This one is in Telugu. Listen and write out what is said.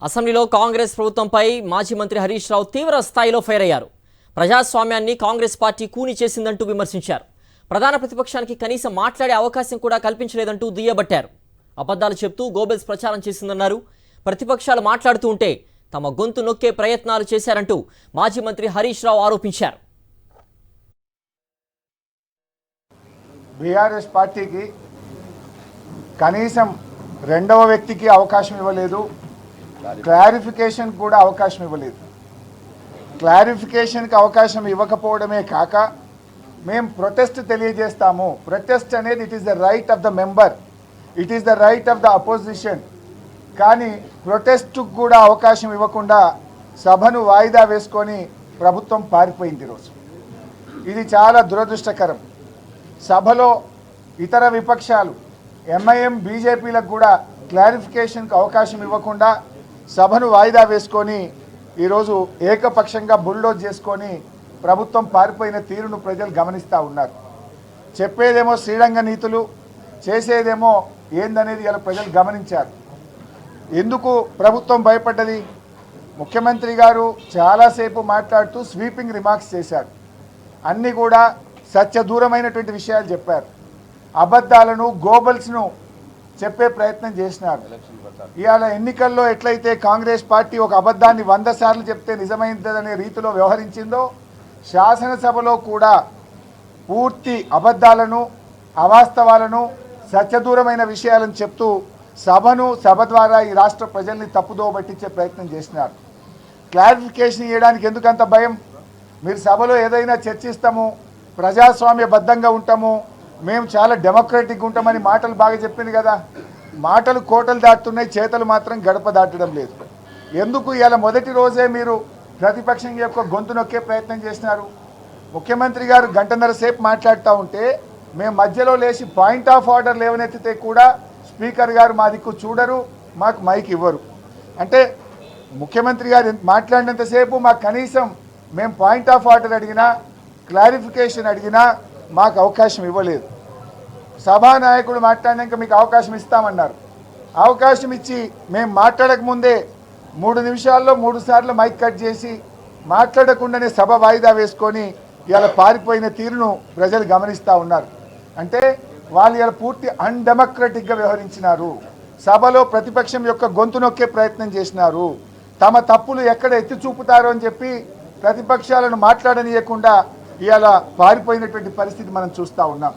అసెంబ్లీలో కాంగ్రెస్ ప్రభుత్వంపై మాజీ మంత్రి హరీష్ రావు తీవ్ర స్థాయిలో ఫైర్ అయ్యారు. ప్రజాస్వామ్యాన్ని కాంగ్రెస్ పార్టీ కూని చేసిందంటూ విమర్శించారు. ప్రధాన ప్రతిపక్షానికి కనీసం మాట్లాడే అవకాశం కూడా కల్పించలేదంటూ దుయ్యబట్టారు. అబద్ధాలు చెప్తూ గోబెల్స్ ప్రచారం చేసిందన్నారు. ప్రతిపక్షాలు మాట్లాడుతూ ఉంటే తమ గొంతు నొక్కే ప్రయత్నాలు చేశారంటూ మాజీ మంత్రి హరీష్ రావు ఆరోపించారు. బీఆర్ఎస్ పార్టీకి కనీసం రెండవ వ్యక్తికి అవకాశం ఇవ్వలేదు, క్లారిఫికేషన్ కూడా అవకాశం ఇవ్వలేదు. క్లారిఫికేషన్కి అవకాశం ఇవ్వకపోవడమే కాక మేము ప్రొటెస్ట్ తెలియజేస్తాము. ప్రొటెస్ట్ అనేది it is the right of the member, it is the right of the opposition. కానీ ప్రొటెస్ట్కు కూడా అవకాశం ఇవ్వకుండా సభను వాయిదా వేసుకొని ప్రభుత్వం పారిపోయింది. ఈరోజు ఇది చాలా దురదృష్టకరం. సభలో ఇతర విపక్షాలు ఎంఐఎం బీజేపీలకు కూడా క్లారిఫికేషన్కి అవకాశం ఇవ్వకుండా సభను వాయిదా వేసుకొని ఈరోజు ఏకపక్షంగా బుల్డోజ్ చేసుకొని ప్రభుత్వం పారిపోయిన తీరును ప్రజలు గమనిస్తూ ఉన్నారు. చెప్పేదేమో శ్రీరంగ నీతులు, చేసేదేమో ఏందనేది ఇలా ప్రజలు గమనించారు. ఎందుకు ప్రభుత్వం భయపడ్డది? ముఖ్యమంత్రి గారు చాలాసేపు మాట్లాడుతూ స్వీపింగ్ రిమార్క్స్ చేశారు. అన్నీ కూడా సత్యదూరమైనటువంటి విషయాలు చెప్పారు. అబద్ధాలను, గోబల్స్ను చెప్పే ప్రయత్నం చేసినారు. ఇవాళ ఎన్నికల్లో ఎట్లయితే కాంగ్రెస్ పార్టీ ఒక అబద్ధాన్ని 100 సార్లు చెప్తే నిజమైందనే రీతిలో వ్యవహరించిందో, శాసనసభలో కూడా పూర్తి అబద్ధాలను, అవాస్తవాలను, సత్యదూరమైన విషయాలను చెప్తూ సభ ద్వారా ఈ రాష్ట్ర ప్రజల్ని తప్పుదో పట్టించే ప్రయత్నం చేసినారు. క్లారిఫికేషన్ ఇవ్వడానికి ఎందుకంత భయం? మీరు సభలో ఏదైనా చర్చిస్తాము, ప్రజాస్వామ్యబద్ధంగా ఉంటాము, మేము చాలా డెమోక్రటిక్గా ఉంటామని మాటలు బాగా చెప్పింది కదా. మాటలు కోటలు దాటుతున్నాయి, చేతలు మాత్రం గడప దాటడం లేదు. ఎందుకు ఇలా మొదటి రోజే మీరు ప్రతిపక్షం యొక్క గొంతు నొక్కే ప్రయత్నం చేసినారు? ముఖ్యమంత్రి గారు గంటన్నర సేపు మాట్లాడుతూ ఉంటే మేము మధ్యలో లేచి పాయింట్ ఆఫ్ ఆర్డర్ లేవనెత్తితే కూడా స్పీకర్ గారు మా దిక్కు చూడరు, మాకు మైక్ ఇవ్వరు. అంటే ముఖ్యమంత్రి గారు మాట్లాడినంతసేపు మాకు కనీసం మేము పాయింట్ ఆఫ్ ఆర్డర్ అడిగినా, క్లారిఫికేషన్ అడిగినా మాకు అవకాశం ఇవ్వలేదు. సభానాయకుడు మాట్లాడినాక మీకు అవకాశం ఇస్తామన్నారు. అవకాశం ఇచ్చి మేము మాట్లాడకముందే 3 నిమిషాల్లో 3 సార్లు మైక్ కట్ చేసి మాట్లాడకుండానే సభ వాయిదా వేసుకొని ఇలా పారిపోయిన తీరును ప్రజలు గమనిస్తూ ఉన్నారు. అంటే వాళ్ళు ఇలా పూర్తి అన్డెమోక్రటిక్గా వ్యవహరించినారు. సభలో ప్రతిపక్షం యొక్క గొంతు నొక్కే ప్రయత్నం చేసినారు. తమ తప్పులు ఎక్కడ ఎత్తి చూపుతారో అని చెప్పి ప్రతిపక్షాలను మాట్లాడనీయకుండా ఇలా పారిపోయినటువంటి పరిస్థితి మనం చూస్తూ ఉన్నాం.